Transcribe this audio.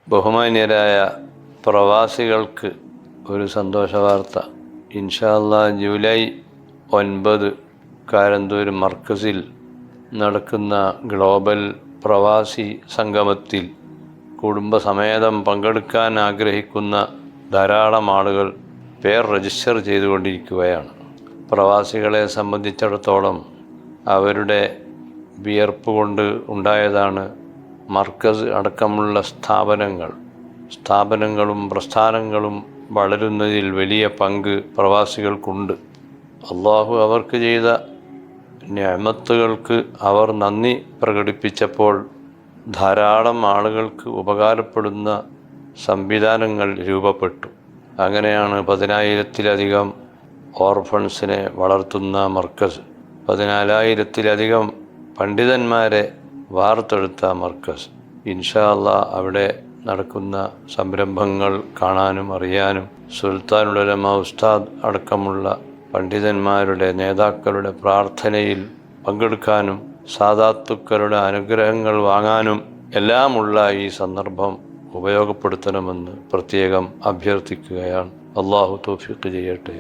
ബഹുമാന്യരായ പ്രവാസികൾക്ക് ഒരു സന്തോഷ വാർത്ത. ഇൻഷാ അല്ലാഹ് ജൂലൈ 9 കാരന്തൂർ മർക്കസിൽ നടക്കുന്ന ഗ്ലോബൽ പ്രവാസി സംഗമത്തിൽ കുടുംബസമേതം പങ്കെടുക്കാൻ ആഗ്രഹിക്കുന്ന ധാരാളം ആളുകൾ പേർ രജിസ്റ്റർ ചെയ്തുകൊണ്ടിരിക്കുകയാണ്. പ്രവാസികളെ സംബന്ധിച്ചിടത്തോളം അവരുടെ വിയർപ്പ് കൊണ്ട് ഉണ്ടായതാണ് മർക്കസ് അടക്കമുള്ള സ്ഥാപനങ്ങളും പ്രസ്ഥാനങ്ങളും വളരുന്നതിൽ വലിയ പങ്ക് പ്രവാസികൾക്കുണ്ട്. അള്ളാഹു അവർക്ക് ചെയ്ത നിഅമത്തുകൾക്ക് അവർ നന്ദി പ്രകടിപ്പിച്ചപ്പോൾ ധാരാളം ആളുകൾക്ക് ഉപകാരപ്പെടുന്ന സംവിധാനങ്ങൾ രൂപപ്പെട്ടു. അങ്ങനെയാണ് 10,000-ത്തിലധികം ഓർഫൺസിനെ വളർത്തുന്ന മർക്കസ്, 14,000-ത്തിലധികം പണ്ഡിതന്മാരെ വാർത്തെടുത്ത മർക്കസ്. ഇൻഷാ അല്ലാഹ് അവിടെ നടക്കുന്ന സംരംഭങ്ങൾ കാണാനും അറിയാനും സുൽത്താനുൽ ഉലമ ഉസ്താദ് അടക്കമുള്ള പണ്ഡിതന്മാരുടെ നേതാക്കളുടെ പ്രാർത്ഥനയിൽ പങ്കെടുക്കാനും സാദാത്തുക്കളുടെ അനുഗ്രഹങ്ങൾ വാങ്ങാനും എല്ലാമുള്ള ഈ സന്ദർഭം ഉപയോഗപ്പെടുത്തണമെന്ന് പ്രത്യേകം അഭ്യർത്ഥിക്കുകയാണ്. അള്ളാഹു തൗഫീഖ് ചെയ്യട്ടെ.